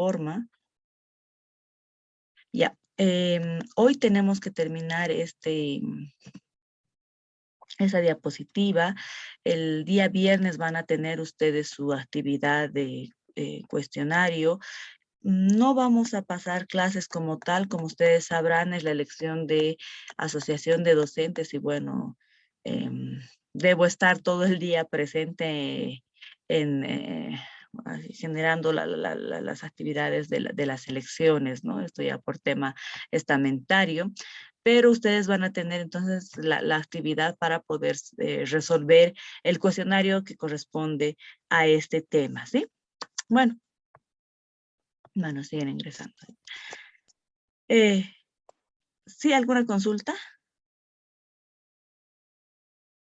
plataforma. Ya, hoy tenemos que terminar esa diapositiva. El día viernes van a tener ustedes su actividad de cuestionario. No vamos a pasar clases como tal, como ustedes sabrán, es la elección de asociación de docentes y bueno, debo estar todo el día presente en, generando las actividades de las elecciones, ¿no? Esto ya por tema estamentario, pero ustedes van a tener entonces la actividad para poder resolver el cuestionario que corresponde a este tema, ¿sí? Bueno, siguen ingresando. ¿Sí, alguna consulta?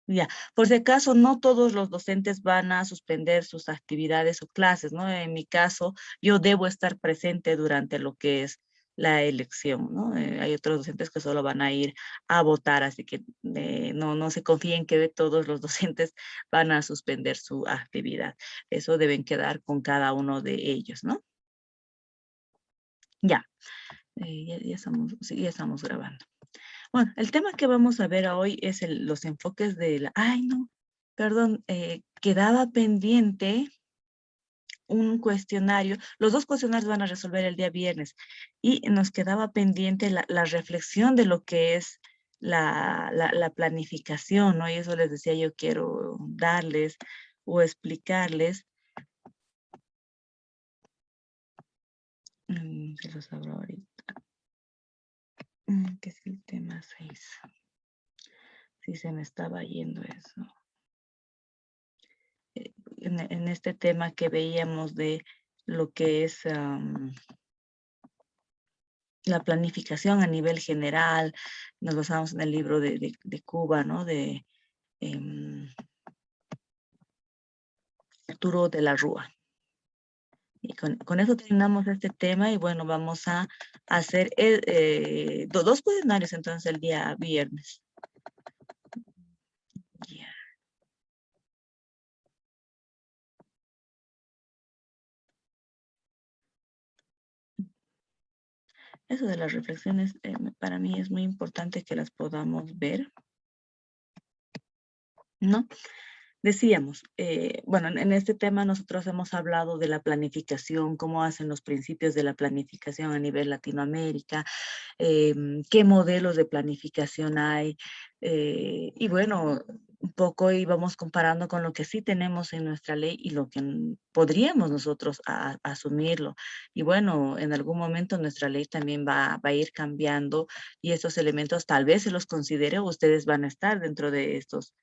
Ya, por si acaso, no todos los docentes van a suspender sus actividades o clases, ¿no? En mi caso, yo debo estar presente durante lo que es la elección, ¿no? Hay otros docentes que solo van a ir a votar, así que no se confíen que todos los docentes van a suspender su actividad. Eso deben quedar con cada uno de ellos, ¿no? Ya, sí, ya estamos grabando. Bueno, el tema que vamos a ver hoy es los enfoques de la... Ay, no, perdón, quedaba pendiente un cuestionario. Los dos cuestionarios van a resolver el día viernes y nos quedaba pendiente la reflexión de lo que es la planificación, ¿no? Y eso les decía, yo quiero darles o explicarles. Se los abro ahorita. ¿Qué es el tema 6? Sí, se me estaba yendo eso. En este tema que veíamos de lo que es la planificación a nivel general, nos basamos en el libro de Cuba, ¿no? De Arturo de la Rúa. Y con eso terminamos este tema y bueno, vamos a hacer dos cuestionarios entonces el día viernes. Yeah. Eso de las reflexiones para mí es muy importante que las podamos ver, ¿no? Decíamos, bueno, en este tema nosotros hemos hablado de la planificación, cómo hacen los principios de la planificación a nivel Latinoamérica, qué modelos de planificación hay, y bueno, un poco íbamos comparando con lo que sí tenemos en nuestra ley y lo que podríamos nosotros asumirlo. Y bueno, en algún momento nuestra ley también va a ir cambiando y estos elementos tal vez se los considere o ustedes van a estar dentro de estos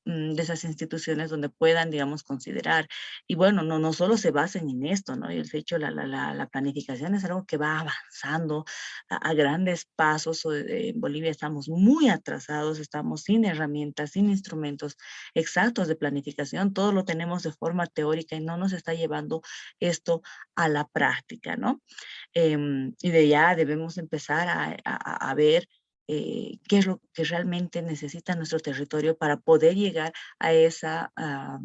de esas instituciones donde puedan, digamos, considerar. Y bueno, no solo se basen en esto, ¿no? Y el hecho, la planificación es algo que va avanzando a grandes pasos. En Bolivia estamos muy atrasados, estamos sin herramientas, sin instrumentos exactos de planificación. Todo lo tenemos de forma teórica y no nos está llevando esto a la práctica, ¿no? Y de ya debemos empezar a ver qué es lo que realmente necesita nuestro territorio para poder llegar a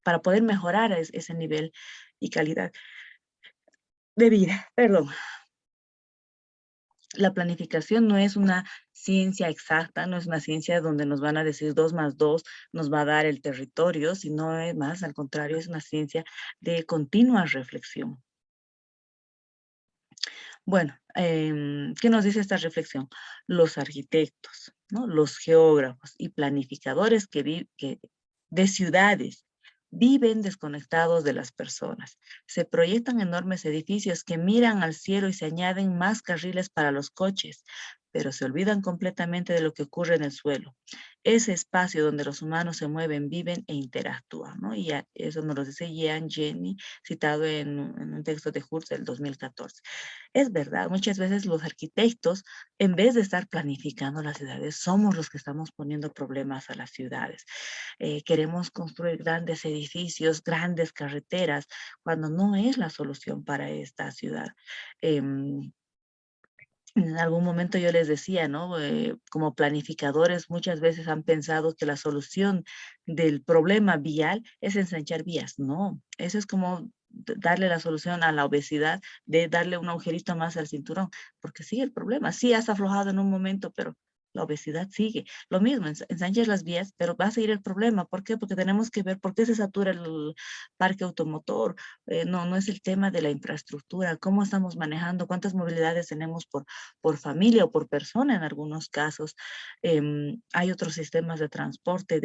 para poder mejorar ese nivel y calidad de vida. Perdón. La planificación no es una ciencia exacta, no es una ciencia donde nos van a decir 2 más 2 nos va a dar el territorio, sino es más, al contrario, es una ciencia de continua reflexión. Bueno, ¿qué nos dice esta reflexión? Los arquitectos, ¿no? Los geógrafos y planificadores de ciudades viven desconectados de las personas. Se proyectan enormes edificios que miran al cielo y se añaden más carriles para los coches, pero se olvidan completamente de lo que ocurre en el suelo. Ese espacio donde los humanos se mueven, viven e interactúan, ¿no? Y eso nos lo dice Jean Jenny, citado en un texto de Hurst del 2014. Es verdad, muchas veces los arquitectos, en vez de estar planificando las ciudades, somos los que estamos poniendo problemas a las ciudades. Queremos construir grandes edificios, grandes carreteras, cuando no es la solución para esta ciudad. En algún momento yo les decía, ¿no? Como planificadores muchas veces han pensado que la solución del problema vial es ensanchar vías. No, eso es como darle la solución a la obesidad, de darle un agujerito más al cinturón, porque sigue el problema. Sí has aflojado en un momento, pero la obesidad sigue. Lo mismo, ensanchas las vías, pero va a seguir el problema. ¿Por qué? Porque tenemos que ver por qué se satura el parque automotor. No es el tema de la infraestructura, cómo estamos manejando, cuántas movilidades tenemos por familia o por persona en algunos casos. Hay otros sistemas de transporte,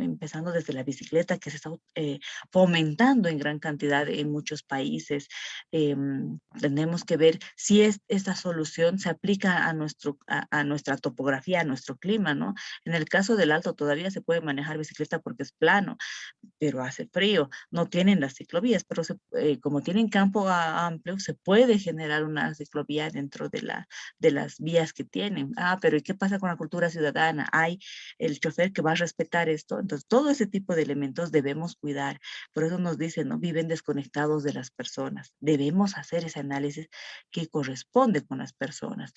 empezando desde la bicicleta, que se está fomentando en gran cantidad en muchos países. Tenemos que ver si esta solución se aplica a nuestra topografía, a nuestro clima, ¿no? En el caso del Alto todavía se puede manejar bicicleta porque es plano, pero hace frío, no tienen las ciclovías, pero como tienen campo amplio, se puede generar una ciclovía dentro de las vías que tienen. Pero ¿y qué pasa con la cultura ciudadana? Hay el chofer que va a respetar esto. Entonces, todo ese tipo de elementos debemos cuidar. Por eso nos dicen, ¿no? Viven desconectados de las personas. Debemos hacer ese análisis que corresponde con las personas.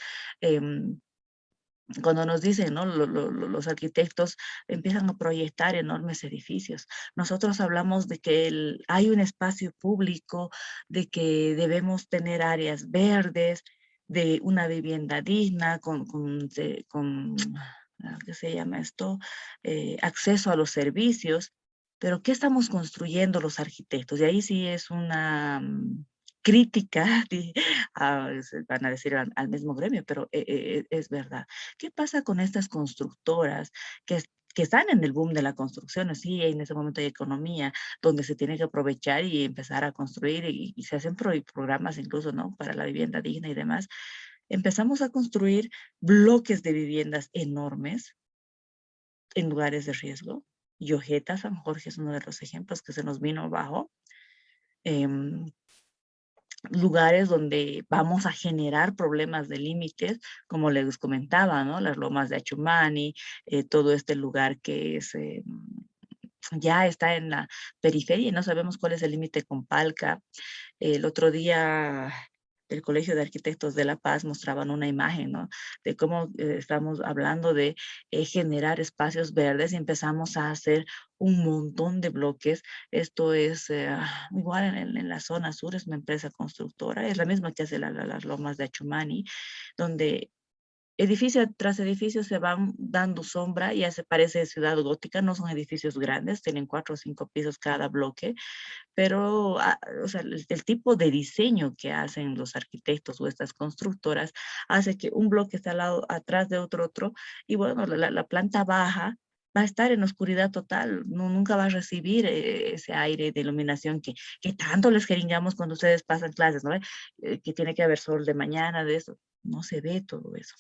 Cuando nos dicen, ¿no? Los arquitectos empiezan a proyectar enormes edificios. Nosotros hablamos de que hay un espacio público, de que debemos tener áreas verdes, de una vivienda digna, ¿qué se llama esto? Acceso a los servicios. Pero ¿qué estamos construyendo los arquitectos? Y ahí sí es una crítica, van a decir al mismo gremio, pero es verdad. ¿Qué pasa con estas constructoras que están en el boom de la construcción? Sí, en ese momento hay economía donde se tiene que aprovechar y empezar a construir y se hacen programas incluso, ¿no? Para la vivienda digna y demás. Empezamos a construir bloques de viviendas enormes en lugares de riesgo. Yojeta, San Jorge es uno de los ejemplos que se nos vino abajo. Lugares donde vamos a generar problemas de límites, como les comentaba, ¿no? Las lomas de Achumani, todo este lugar que es, ya está en la periferia y no sabemos cuál es el límite con Palca. El otro día el Colegio de Arquitectos de La Paz mostraban una imagen, ¿no? De cómo estamos hablando de generar espacios verdes y empezamos a hacer un montón de bloques. Esto es igual en la zona sur, es una empresa constructora, es la misma que hace las lomas de Achumani, donde edificio tras edificio se van dando sombra, ya se parece ciudad gótica, no son edificios grandes, tienen 4 o 5 pisos cada bloque, pero o sea, el tipo de diseño que hacen los arquitectos o estas constructoras hace que un bloque esté al lado, atrás de otro, y bueno, la planta baja va a estar en oscuridad total, nunca va a recibir ese aire de iluminación que tanto les jeringamos cuando ustedes pasan clases, ¿no? Que tiene que haber sol de mañana, de eso. No se ve todo eso.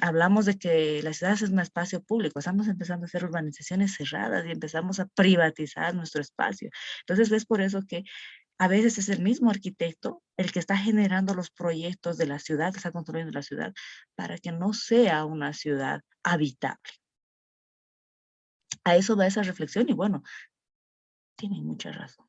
Hablamos de que la ciudad es un espacio público, estamos empezando a hacer urbanizaciones cerradas y empezamos a privatizar nuestro espacio. Entonces es por eso que a veces es el mismo arquitecto el que está generando los proyectos de la ciudad, que está construyendo la ciudad, para que no sea una ciudad habitable. A eso va esa reflexión y bueno, tiene mucha razón.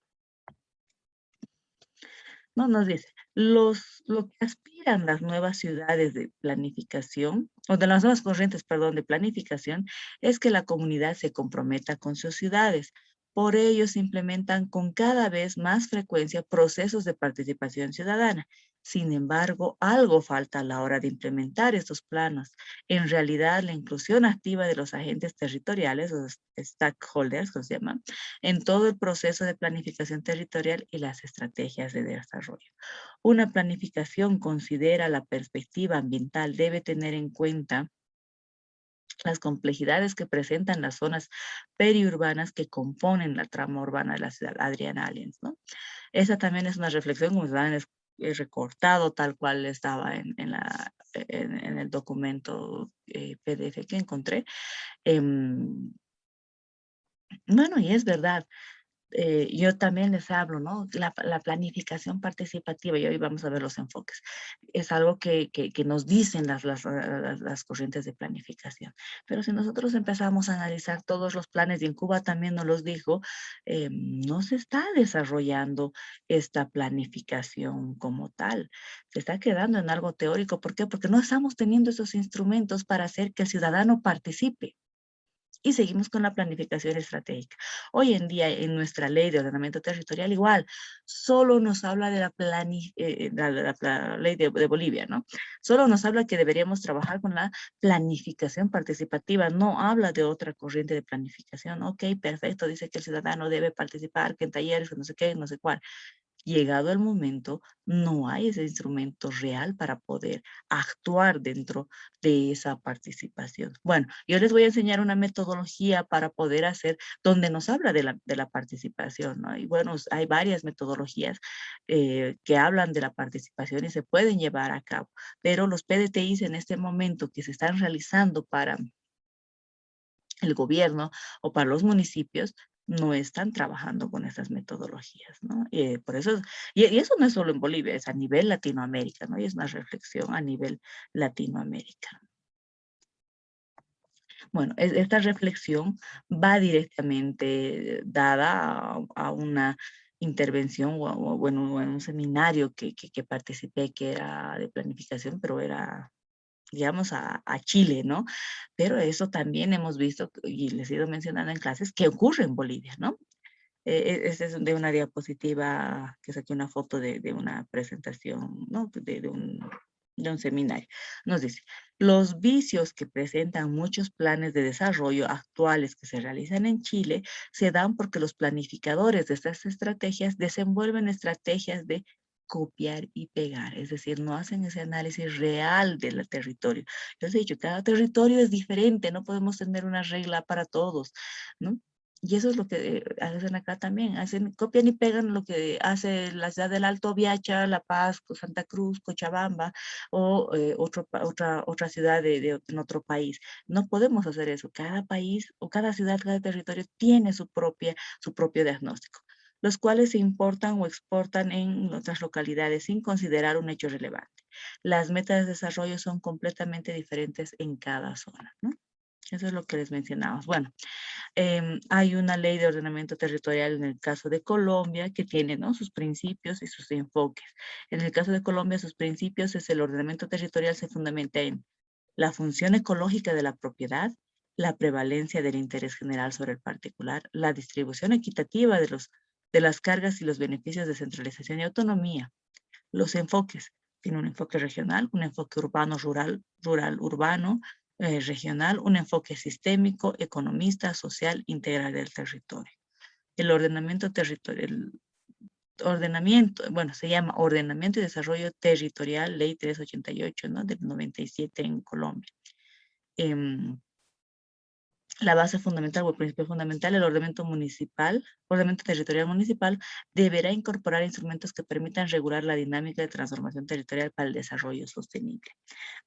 No, nos dice, lo que aspiran las nuevas ciudades de planificación, o de las nuevas corrientes, perdón, de planificación, es que la comunidad se comprometa con sus ciudades. Por ello, se implementan con cada vez más frecuencia procesos de participación ciudadana. Sin embargo, algo falta a la hora de implementar estos planos. En realidad, la inclusión activa de los agentes territoriales, o stakeholders, como se llaman, en todo el proceso de planificación territorial y las estrategias de desarrollo. Una planificación considera la perspectiva ambiental, debe tener en cuenta las complejidades que presentan las zonas periurbanas que componen la trama urbana de la ciudad. Adriana Aliens, ¿no? Esa también es una reflexión, como se han recortado tal cual estaba en el documento PDF que encontré. Bueno, y es verdad, yo también les hablo, ¿no? La planificación participativa, y hoy vamos a ver los enfoques, es algo que nos dicen las corrientes de planificación. Pero si nosotros empezamos a analizar todos los planes, y en Cuba también nos los dijo, no se está desarrollando esta planificación como tal. Se está quedando en algo teórico. ¿Por qué? Porque no estamos teniendo esos instrumentos para hacer que el ciudadano participe. Y seguimos con la planificación estratégica. Hoy en día, en nuestra ley de ordenamiento territorial, igual, solo nos habla de la ley de Bolivia, ¿no? Solo nos habla que deberíamos trabajar con la planificación participativa, no habla de otra corriente de planificación. Ok, perfecto, dice que el ciudadano debe participar, que en talleres, que no sé qué, no sé cuál. Llegado el momento, no hay ese instrumento real para poder actuar dentro de esa participación. Bueno, yo les voy a enseñar una metodología para poder hacer, donde nos habla de la participación, ¿no? Y bueno, hay varias metodologías que hablan de la participación y se pueden llevar a cabo, pero los PDTIs en este momento que se están realizando para el gobierno o para los municipios no están trabajando con estas metodologías, ¿no? Por eso, y eso no es solo en Bolivia, es a nivel Latinoamérica, ¿no? Y es una reflexión a nivel Latinoamérica. Bueno, esta reflexión va directamente dada a una intervención o en un seminario que participé que era de planificación, pero era digamos, a Chile, ¿no? Pero eso también hemos visto, y les he ido mencionando en clases, que ocurre en Bolivia, ¿no? Este es de una diapositiva que saqué una foto de una presentación, ¿no? De un seminario. Nos dice, los vicios que presentan muchos planes de desarrollo actuales que se realizan en Chile se dan porque los planificadores de estas estrategias desenvuelven estrategias de copiar y pegar, es decir, no hacen ese análisis real del territorio. Yo les he dicho, cada territorio es diferente, no podemos tener una regla para todos, ¿no? Y eso es lo que hacen acá también, copian y pegan lo que hace la ciudad del Alto Viacha, La Paz, Santa Cruz, Cochabamba o otra ciudad en otro país. No podemos hacer eso. Cada país o cada ciudad, cada territorio tiene su propio diagnóstico, los cuales se importan o exportan en otras localidades sin considerar un hecho relevante. Las metas de desarrollo son completamente diferentes en cada zona, ¿no? Eso es lo que les mencionamos. Bueno, hay una ley de ordenamiento territorial en el caso de Colombia que tiene, ¿no?, sus principios y sus enfoques. En el caso de Colombia, sus principios es el ordenamiento territorial se fundamenta en la función ecológica de la propiedad, la prevalencia del interés general sobre el particular, la distribución equitativa de las cargas y los beneficios de centralización y autonomía. Los enfoques. Tiene un enfoque regional, un enfoque urbano, rural, urbano, regional, un enfoque sistémico, economista, social, integral del territorio. El ordenamiento territorial, bueno, se llama Ordenamiento y Desarrollo Territorial, Ley 388, ¿no? Del 97 en Colombia. La base fundamental o el principio fundamental, el ordenamiento territorial municipal, deberá incorporar instrumentos que permitan regular la dinámica de transformación territorial para el desarrollo sostenible.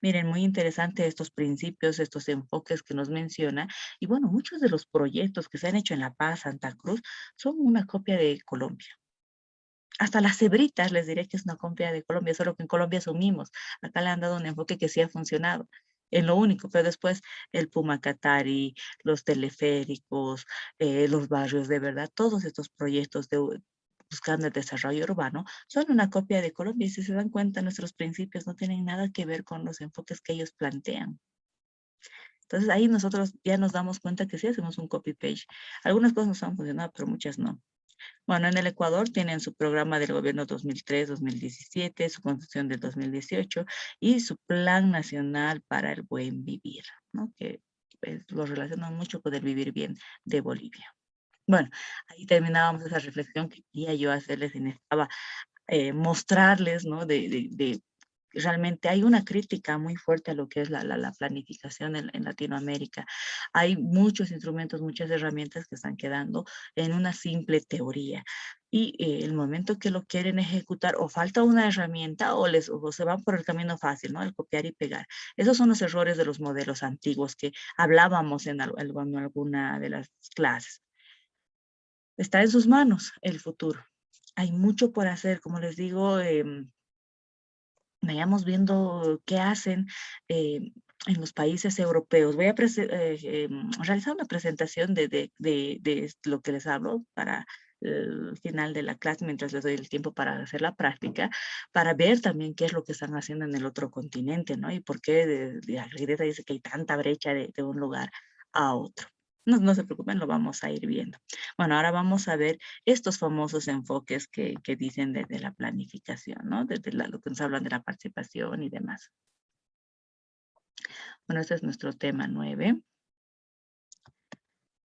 Miren, muy interesante estos principios, estos enfoques que nos menciona. Y bueno, muchos de los proyectos que se han hecho en La Paz, Santa Cruz, son una copia de Colombia. Hasta las cebritas les diré que es una copia de Colombia, solo que en Colombia asumimos. Acá le han dado un enfoque que sí ha funcionado, en lo único, pero después el Pumacatari, los teleféricos, los barrios de verdad, todos estos proyectos buscando el desarrollo urbano son una copia de Colombia y si se dan cuenta nuestros principios no tienen nada que ver con los enfoques que ellos plantean. Entonces ahí nosotros ya nos damos cuenta que sí hacemos un copy-paste. Algunas cosas nos han funcionado, pero muchas no. Bueno, en el Ecuador tienen su programa del gobierno 2003-2017, su constitución del 2018 y su plan nacional para el buen vivir, ¿no? Que pues, lo relacionan mucho con el vivir bien de Bolivia. Bueno, ahí terminábamos esa reflexión que quería yo hacerles y necesitaba mostrarles, ¿no? Realmente hay una crítica muy fuerte a lo que es la planificación en Latinoamérica. Hay muchos instrumentos, muchas herramientas que están quedando en una simple teoría. Y el momento que lo quieren ejecutar, o falta una herramienta o se van por el camino fácil, ¿no? El copiar y pegar. Esos son los errores de los modelos antiguos que hablábamos en alguna de las clases. Está en sus manos el futuro. Hay mucho por hacer, como les digo, vayamos viendo qué hacen en los países europeos. Voy a realizar una presentación de lo que les hablo para el final de la clase, mientras les doy el tiempo para hacer la práctica, para ver también qué es lo que están haciendo en el otro continente, ¿no? Y por qué de Greta dice que hay tanta brecha de un lugar a otro. No se preocupen, lo vamos a ir viendo. Bueno, ahora vamos a ver estos famosos enfoques que dicen de la planificación, ¿no? Desde lo que nos hablan de la participación y demás. Bueno, este es nuestro tema 9.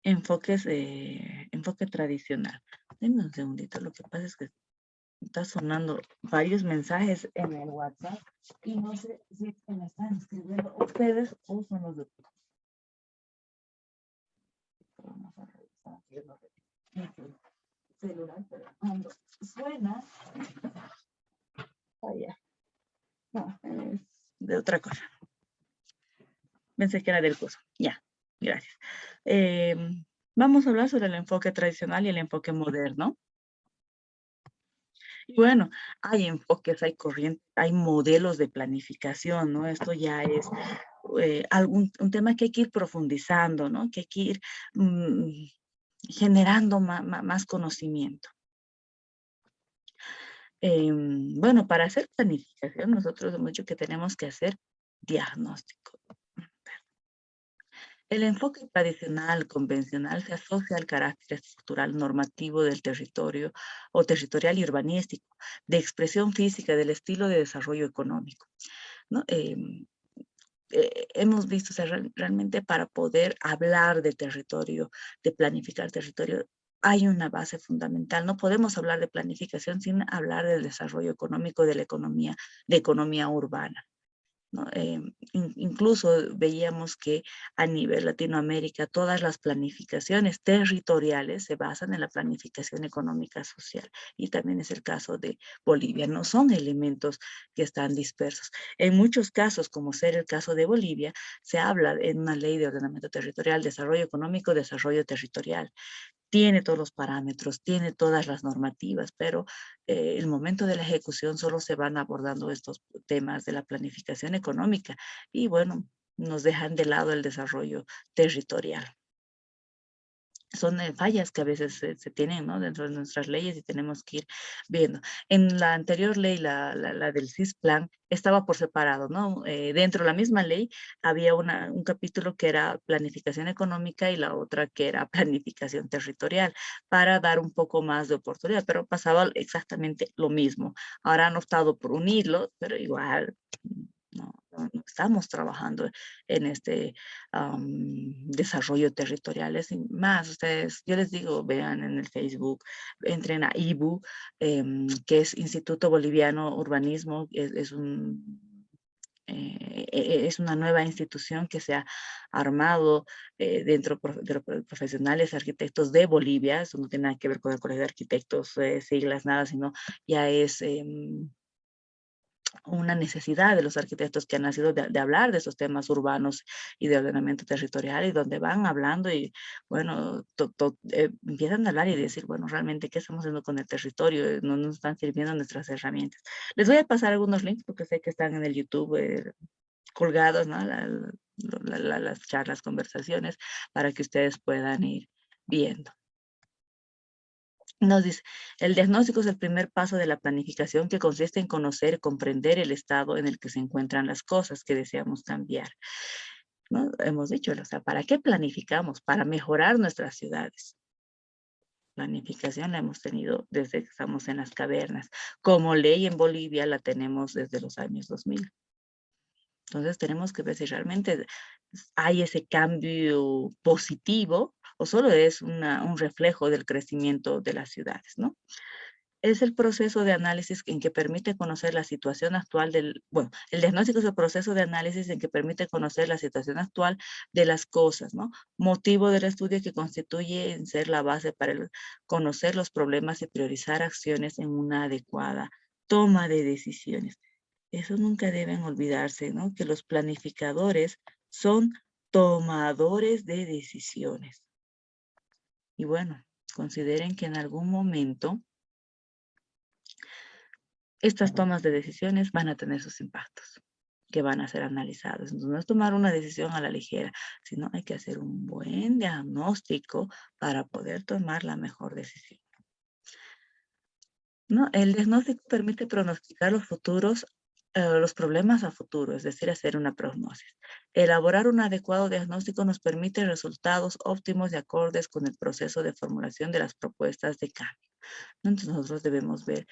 Enfoque tradicional. Denme un segundito, lo que pasa es que está sonando varios mensajes en el WhatsApp y no sé si me están escribiendo ustedes o son los de... Vamos a revisar aquí el celular, pero cuando suena... Oh, ya. No, es de otra cosa. Pensé que era del curso. Ya, gracias. Vamos a hablar sobre el enfoque tradicional y el enfoque moderno. Y bueno, hay enfoques, hay corrientes, hay modelos de planificación, ¿no? Esto ya es un tema que hay que ir profundizando, ¿no? Que hay que ir generando más conocimiento. Bueno, para hacer planificación, nosotros hemos dicho que tenemos que hacer diagnóstico. El enfoque tradicional, convencional, se asocia al carácter estructural normativo del territorio o territorial y urbanístico, de expresión física del estilo de desarrollo económico, ¿no? Hemos visto, o sea, realmente para poder hablar de territorio, de planificar territorio, hay una base fundamental. No podemos hablar de planificación sin hablar del desarrollo económico, de economía urbana, ¿no? Incluso veíamos que a nivel Latinoamérica todas las planificaciones territoriales se basan en la planificación económica social y también es el caso de Bolivia, no son elementos que están dispersos. En muchos casos, como ser el caso de Bolivia, se habla en una ley de ordenamiento territorial, desarrollo económico, desarrollo territorial, tiene todos los parámetros, tiene todas las normativas, pero el momento de la ejecución solo se van abordando estos temas de la planificación económica y bueno, nos dejan de lado el desarrollo territorial. Son fallas que a veces se tienen, ¿no? Dentro de nuestras leyes y tenemos que ir viendo. En la anterior ley, la del CISPLAN, estaba por separado, ¿no? Dentro de la misma ley había un capítulo que era planificación económica y la otra que era planificación territorial, para dar un poco más de oportunidad, pero pasaba exactamente lo mismo. Ahora han optado por unirlo, pero igual no estamos trabajando en este desarrollo territorial. Es más, ustedes, yo les digo, vean en el Facebook, entren a IBU, que es Instituto Boliviano Urbanismo, es una nueva institución que se ha armado dentro de los profesionales arquitectos de Bolivia. Eso no tiene nada que ver con el Colegio de Arquitectos, siglas, nada, sino ya es una necesidad de los arquitectos que han nacido de hablar de esos temas urbanos y de ordenamiento territorial y donde van hablando y, bueno, empiezan a hablar y decir, bueno, realmente, ¿qué estamos haciendo con el territorio? No nos están sirviendo nuestras herramientas. Les voy a pasar algunos links porque sé que están en el YouTube colgados, ¿no? Las charlas, conversaciones, para que ustedes puedan ir viendo. Nos dice, el diagnóstico es el primer paso de la planificación que consiste en conocer y comprender el estado en el que se encuentran las cosas que deseamos cambiar, ¿no? Hemos dicho, o sea, ¿para qué planificamos? Para mejorar nuestras ciudades. Planificación la hemos tenido desde que estamos en las cavernas. Como ley en Bolivia la tenemos desde los años 2000. Entonces tenemos que ver si realmente hay ese cambio positivo o solo es un reflejo del crecimiento de las ciudades, ¿no? Es el proceso de análisis en que permite conocer la situación actual bueno, el diagnóstico es el proceso de análisis en que permite conocer la situación actual de las cosas, ¿no? Motivo del estudio que constituye en ser la base para conocer los problemas y priorizar acciones en una adecuada toma de decisiones. Eso nunca deben olvidarse, ¿no? Que los planificadores son tomadores de decisiones. Y bueno, consideren que en algún momento estas tomas de decisiones van a tener sus impactos que van a ser analizados. Entonces, no es tomar una decisión a la ligera, sino hay que hacer un buen diagnóstico para poder tomar la mejor decisión, ¿no? El diagnóstico permite pronosticar los futuros los problemas a futuro, es decir, hacer una prognosis. Elaborar un adecuado diagnóstico nos permite resultados óptimos y acordes con el proceso de formulación de las propuestas de cambio. Entonces nosotros debemos ver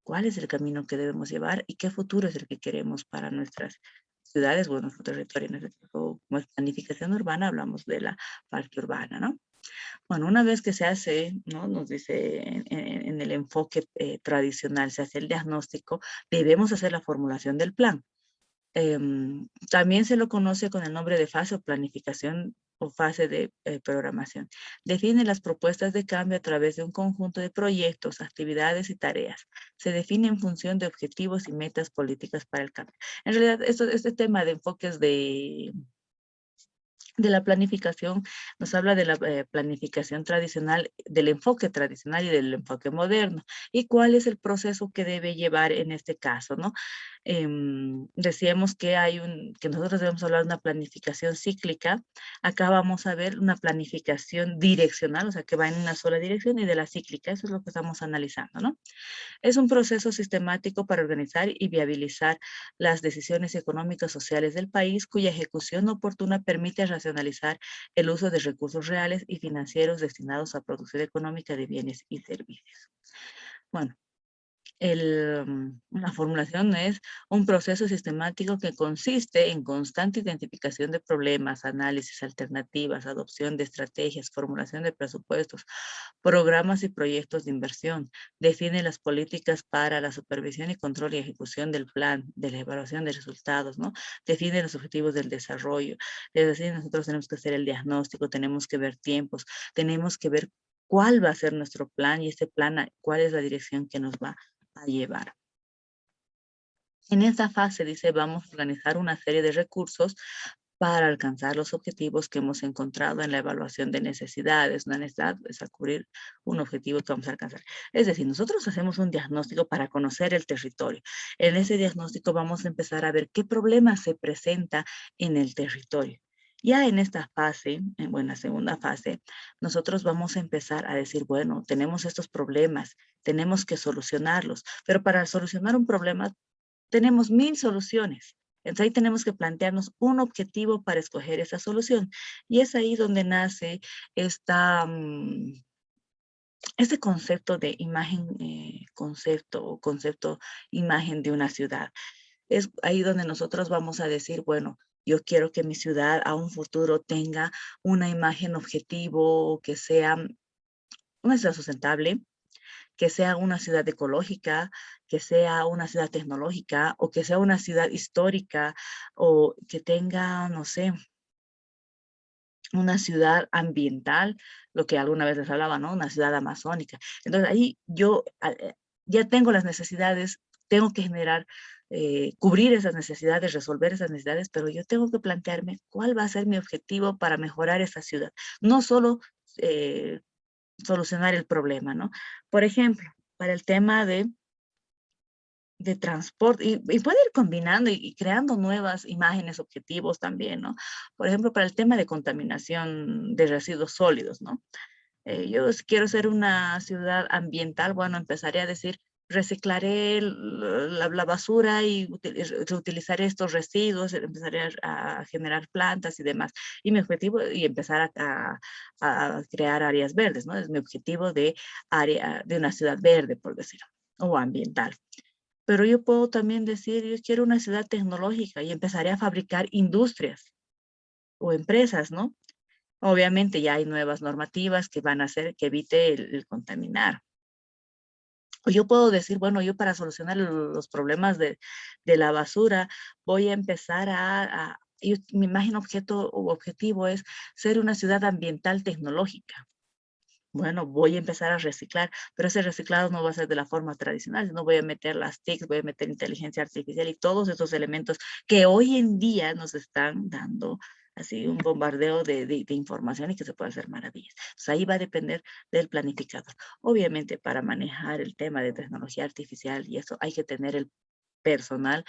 cuál es el camino que debemos llevar y qué futuro es el que queremos para nuestras ciudades o nuestro territorio. En este caso, como es planificación urbana, hablamos de la parte urbana, ¿no? Bueno, una vez que se hace, ¿no? Nos dice en el enfoque tradicional, se hace el diagnóstico, debemos hacer la formulación del plan. También se lo conoce con el nombre de fase o planificación o fase de programación. Define las propuestas de cambio a través de un conjunto de proyectos, actividades y tareas. Se define en función de objetivos y metas políticas para el cambio. En realidad, este tema de enfoques de la planificación nos habla de la planificación tradicional, del enfoque tradicional y del enfoque moderno, y cuál es el proceso que debe llevar en este caso, ¿no? Decíamos que que nosotros debemos hablar de una planificación cíclica. Acá vamos a ver una planificación direccional, o sea, que va en una sola dirección, y de la cíclica, eso es lo que estamos analizando, ¿no? Es un proceso sistemático para organizar y viabilizar las decisiones económicas sociales del país, cuya ejecución oportuna permite racionalizar el uso de recursos reales y financieros destinados a producción económica de bienes y servicios. Bueno, la formulación es un proceso sistemático que consiste en constante identificación de problemas, análisis, alternativas, adopción de estrategias, formulación de presupuestos, programas y proyectos de inversión. Define las políticas para la supervisión y control y ejecución del plan, de la evaluación de resultados, ¿no? Define los objetivos del desarrollo. Es decir, nosotros tenemos que hacer el diagnóstico, tenemos que ver tiempos, tenemos que ver cuál va a ser nuestro plan y este plan, cuál es la dirección que nos va a llevar. En esta fase, dice, vamos a organizar una serie de recursos para alcanzar los objetivos que hemos encontrado en la evaluación de necesidades. Una necesidad es a cubrir un objetivo que vamos a alcanzar. Es decir, nosotros hacemos un diagnóstico para conocer el territorio. En ese diagnóstico vamos a empezar a ver qué problema se presenta en el territorio. Ya en esta fase, en la segunda fase, nosotros vamos a empezar a decir, bueno, tenemos estos problemas, tenemos que solucionarlos, pero para solucionar un problema tenemos 1000 soluciones. Entonces ahí tenemos que plantearnos un objetivo para escoger esa solución. Y es ahí donde nace este concepto de imagen, concepto, imagen de una ciudad. Es ahí donde nosotros vamos a decir, bueno, yo quiero que mi ciudad a un futuro tenga una imagen objetivo, que sea una ciudad sustentable, que sea una ciudad ecológica, que sea una ciudad tecnológica o que sea una ciudad histórica o que tenga, no sé, una ciudad ambiental, lo que alguna vez les hablaba, ¿no? Una ciudad amazónica. Entonces ahí yo ya tengo las necesidades, tengo que generar, cubrir esas necesidades, resolver esas necesidades, pero yo tengo que plantearme cuál va a ser mi objetivo para mejorar esa ciudad. No solo eh, solucionar el problema, ¿no? Por ejemplo, para el tema de transporte, y puede ir combinando y creando nuevas imágenes, objetivos también, ¿no? Por ejemplo, para el tema de contaminación de residuos sólidos, ¿no? Yo si quiero ser una ciudad ambiental, bueno, empezaré a decir, reciclaré la basura y reutilizaré estos residuos, empezaré a generar plantas y demás. Y mi objetivo, y empezar a crear áreas verdes, ¿no? Es mi objetivo de área, de una ciudad verde, por decirlo, o ambiental. Pero yo puedo también decir, yo quiero una ciudad tecnológica y empezaré a fabricar industrias o empresas, ¿no? Obviamente ya hay nuevas normativas que van a hacer que evite el contaminar. O yo puedo decir, bueno, yo para solucionar los problemas de la basura voy a empezar mi imagen objeto o objetivo es ser una ciudad ambiental tecnológica. Bueno, voy a empezar a reciclar, pero ese reciclado no va a ser de la forma tradicional, no voy a meter las TICs, voy a meter inteligencia artificial y todos esos elementos que hoy en día nos están dando así un bombardeo de información y que se puede hacer maravillas. Entonces, ahí va a depender del planificador. Obviamente, para manejar el tema de tecnología artificial y eso hay que tener el personal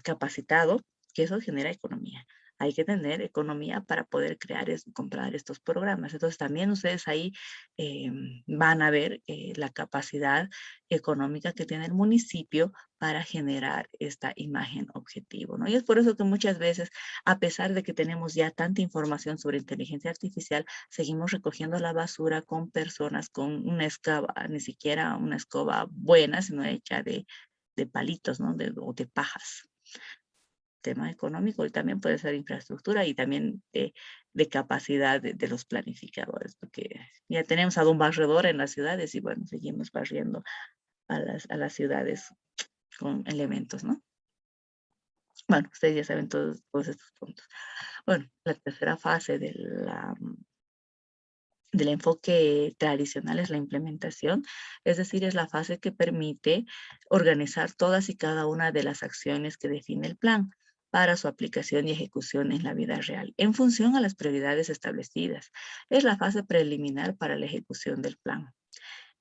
capacitado, que eso genera economía. hay que tener economía para poder comprar estos programas. Entonces también ustedes ahí van a ver la capacidad económica que tiene el municipio para generar esta imagen objetivo, ¿no? Y es por eso que muchas veces, a pesar de que tenemos ya tanta información sobre inteligencia artificial, seguimos recogiendo la basura con personas con una escoba, ni siquiera una escoba buena, sino hecha de palitos, ¿no? O de pajas. Tema económico y también puede ser infraestructura y también de capacidad de los planificadores, porque ya tenemos a un barredor en las ciudades y bueno, seguimos barriendo a las ciudades con elementos, ¿no? Bueno, ustedes ya saben todos estos puntos. Bueno, la tercera fase del enfoque tradicional es la implementación, es decir, es la fase que permite organizar todas y cada una de las acciones que define el plan para su aplicación y ejecución en la vida real, en función a las prioridades establecidas. Es la fase preliminar para la ejecución del plan.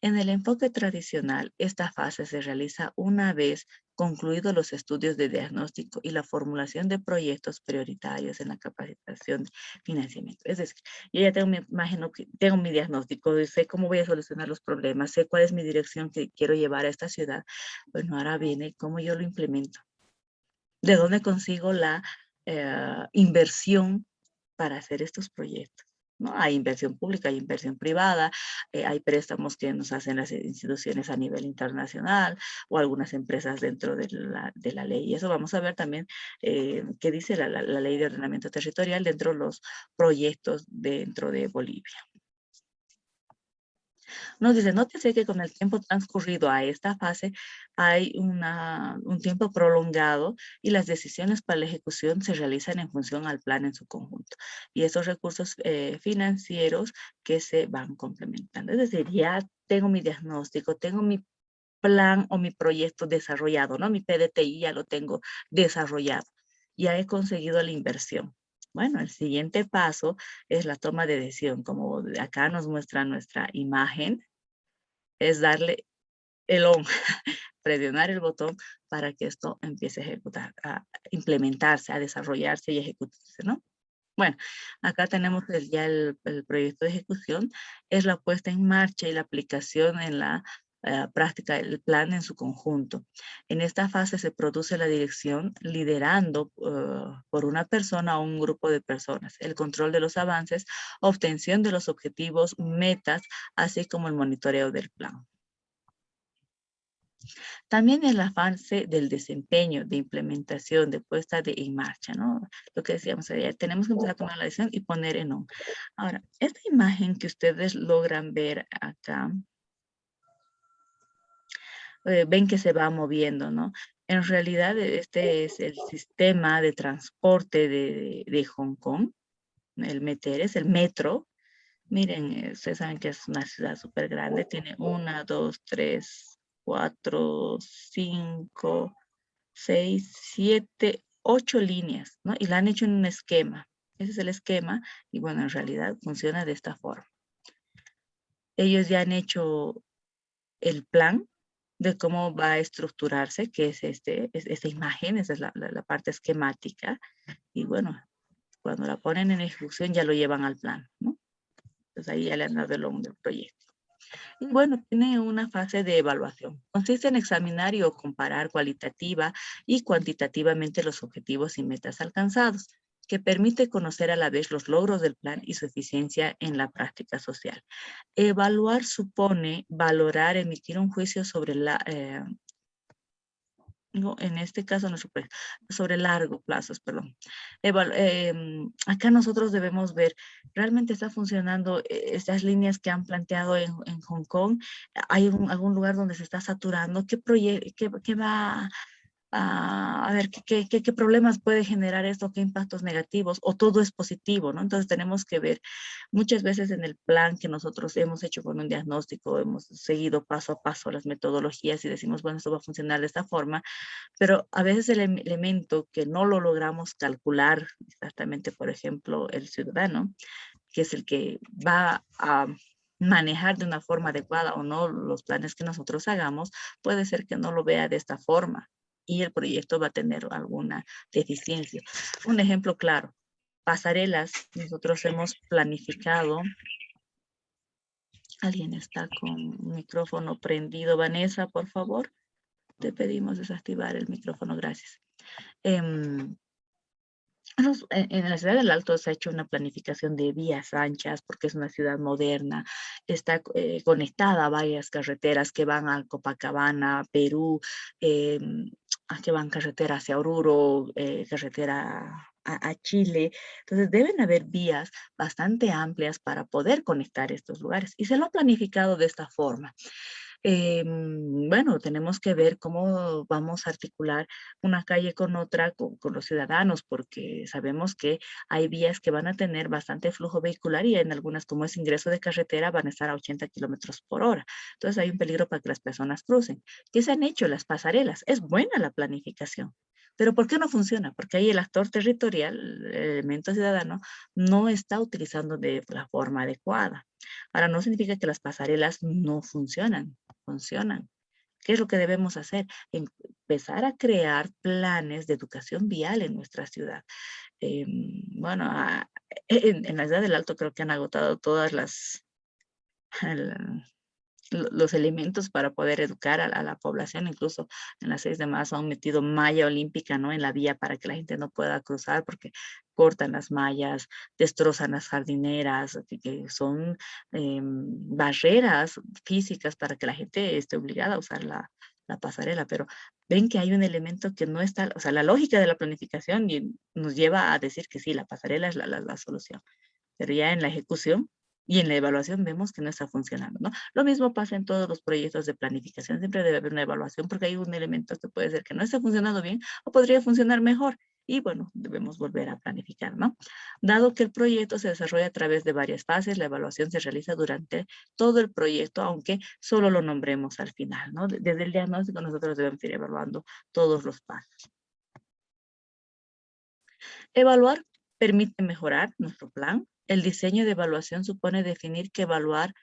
En el enfoque tradicional, esta fase se realiza una vez concluidos los estudios de diagnóstico y la formulación de proyectos prioritarios en la capacitación de financiamiento. Es decir, yo ya tengo mi imagen, tengo mi diagnóstico, sé cómo voy a solucionar los problemas, sé cuál es mi dirección que quiero llevar a esta ciudad. Bueno, ahora viene cómo yo lo implemento. ¿De dónde consigo la inversión para hacer estos proyectos? ¿No? Hay inversión pública, hay inversión privada, hay préstamos que nos hacen las instituciones a nivel internacional o algunas empresas dentro de la ley. Y eso vamos a ver también qué dice la ley de ordenamiento territorial dentro de los proyectos dentro de Bolivia. Nos dice, nótese que con el tiempo transcurrido a esta fase hay un tiempo prolongado y las decisiones para la ejecución se realizan en función al plan en su conjunto. Y esos recursos financieros que se van complementando. Es decir, ya tengo mi diagnóstico, tengo mi plan o mi proyecto desarrollado, ¿no? Mi PDTI ya lo tengo desarrollado. Ya he conseguido la inversión. Bueno, el siguiente paso es la toma de decisión, como acá nos muestra nuestra imagen, es darle el on, presionar el botón para que esto empiece a ejecutar, a implementarse, a desarrollarse y ejecutarse, ¿no? Bueno, acá tenemos ya el proyecto de ejecución, es la puesta en marcha y la aplicación en la práctica del plan en su conjunto. En esta fase se produce la dirección liderando por una persona o un grupo de personas, el control de los avances, obtención de los objetivos, metas, así como el monitoreo del plan. También en la fase del desempeño, de implementación, de puesta en marcha, ¿no? Lo que decíamos, tenemos que empezar a tomar la decisión y poner en on. Ahora, esta imagen que ustedes logran ver acá, ven que se va moviendo, ¿no? En realidad, este es el sistema de transporte de Hong Kong, el METER, es el metro. Miren, ustedes saben que es una ciudad súper grande, tiene 1, 2, 3, 4, 5, 6, 7, 8 líneas, ¿no? Y la han hecho en un esquema. Ese es el esquema y bueno, en realidad funciona de esta forma. Ellos ya han hecho el plan de cómo va a estructurarse, que es esta imagen, esa es la parte esquemática. Y bueno, cuando la ponen en ejecución ya lo llevan al plan, ¿no? Entonces ahí ya le han dado el nombre del proyecto. Y bueno, tiene una fase de evaluación. Consiste en examinar y o comparar cualitativa y cuantitativamente los objetivos y metas alcanzados, que permite conocer a la vez los logros del plan y su eficiencia en la práctica social. Evaluar supone valorar, emitir un juicio sobre no, en este caso no sobre largo plazos, perdón. Acá nosotros debemos ver, ¿realmente está funcionando estas líneas que han planteado en Hong Kong? ¿Hay algún lugar donde se está saturando? ¿Qué va a ver qué problemas puede generar esto, qué impactos negativos, o todo es positivo, ¿no? Entonces tenemos que ver, muchas veces en el plan que nosotros hemos hecho con un diagnóstico, hemos seguido paso a paso las metodologías y decimos, bueno, esto va a funcionar de esta forma, pero a veces el elemento que no lo logramos calcular exactamente, por ejemplo, el ciudadano, que es el que va a manejar de una forma adecuada o no los planes que nosotros hagamos, puede ser que no lo vea de esta forma y el proyecto va a tener alguna deficiencia. Un ejemplo claro, pasarelas, nosotros hemos planificado. ¿Alguien está con micrófono prendido? Vanessa, por favor. Te pedimos desactivar el micrófono, gracias. En la ciudad del Alto se ha hecho una planificación de vías anchas porque es una ciudad moderna, está conectada a varias carreteras que van a Copacabana, Perú, que van carretera hacia Oruro, carretera a Chile. Entonces deben haber vías bastante amplias para poder conectar estos lugares y se lo ha planificado de esta forma. Bueno, tenemos que ver cómo vamos a articular una calle con otra, con los ciudadanos, porque sabemos que hay vías que van a tener bastante flujo vehicular y en algunas, como es ingreso de carretera, van a estar a 80 kilómetros por hora. Entonces hay un peligro para que las personas crucen. ¿Qué se han hecho? Las pasarelas. Es buena la planificación. Pero ¿por qué no funciona? Porque ahí el actor territorial, el elemento ciudadano, no está utilizando de la forma adecuada. Ahora, no significa que las pasarelas no funcionan, funcionan. ¿Qué es lo que debemos hacer? Empezar a crear planes de educación vial en nuestra ciudad. Bueno, en la ciudad del Alto creo que han agotado todas los elementos para poder educar a la población, incluso en las 6 de marzo han metido malla olímpica, ¿no? En la vía para que la gente no pueda cruzar porque cortan las mallas, destrozan las jardineras, que son barreras físicas para que la gente esté obligada a usar la pasarela, pero ven que hay un elemento que no está, o sea, la lógica de la planificación nos lleva a decir que sí, la pasarela es la solución, pero ya en la ejecución y en la evaluación vemos que no está funcionando, ¿no? Lo mismo pasa en todos los proyectos de planificación, siempre debe haber una evaluación porque hay un elemento que puede ser que no esté funcionando bien o podría funcionar mejor y bueno, debemos volver a planificar, ¿no? Dado que el proyecto se desarrolla a través de varias fases, la evaluación se realiza durante todo el proyecto, aunque solo lo nombremos al final, ¿no? Desde el diagnóstico nosotros debemos ir evaluando todos los pasos. Evaluar permite mejorar nuestro plan. El diseño de evaluación supone definir qué evaluar,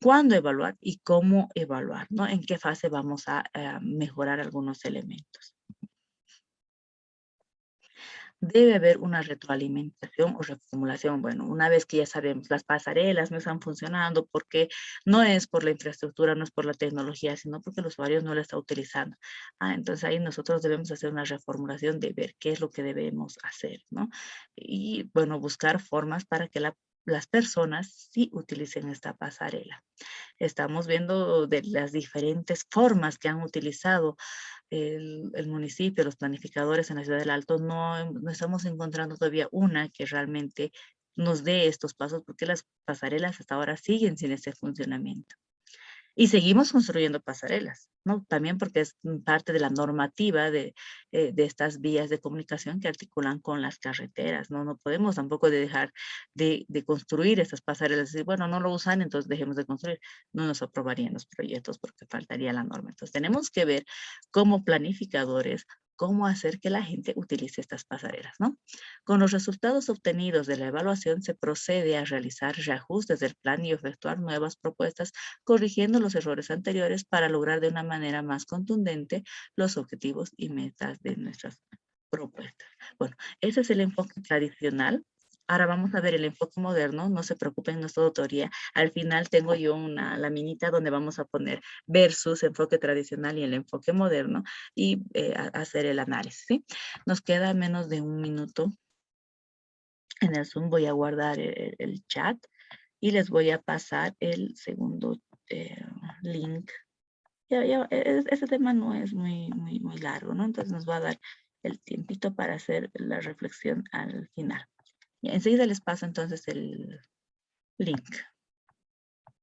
cuándo evaluar y cómo evaluar, ¿no? En qué fase vamos a mejorar algunos elementos. Debe haber una retroalimentación o reformulación. Bueno, una vez que ya sabemos, las pasarelas no están funcionando porque no es por la infraestructura, no es por la tecnología, sino porque el usuario no la está utilizando. Entonces ahí nosotros debemos hacer una reformulación de ver qué es lo que debemos hacer, ¿no? Y bueno, buscar formas para que las personas sí utilicen esta pasarela. Estamos viendo de las diferentes formas que han utilizado el municipio, los planificadores en la ciudad del Alto, no estamos encontrando todavía una que realmente nos dé estos pasos porque las pasarelas hasta ahora siguen sin ese funcionamiento. Y seguimos construyendo pasarelas, ¿no? También porque es parte de la normativa de estas vías de comunicación que articulan con las carreteras, ¿no? No podemos tampoco dejar de construir estas pasarelas y decir, bueno, no lo usan, entonces dejemos de construir. No nos aprobarían los proyectos porque faltaría la norma. Entonces tenemos que ver como planificadores cómo hacer que la gente utilice estas pasarelas, ¿no? Con los resultados obtenidos de la evaluación se procede a realizar reajustes del plan y efectuar nuevas propuestas corrigiendo los errores anteriores para lograr de una manera más contundente los objetivos y metas de nuestras propuestas. Bueno, ese es el enfoque tradicional. Ahora vamos a ver el enfoque moderno. No se preocupen, no es todo teoría. Al final tengo yo una laminita donde vamos a poner versus enfoque tradicional y el enfoque moderno y hacer el análisis, ¿sí? Nos queda menos de un minuto. En el Zoom voy a guardar el chat y les voy a pasar el segundo eh, link. Ese tema no es muy largo, ¿no? Entonces nos va a dar el tiempito para hacer la reflexión al final. Y enseguida les paso entonces el link.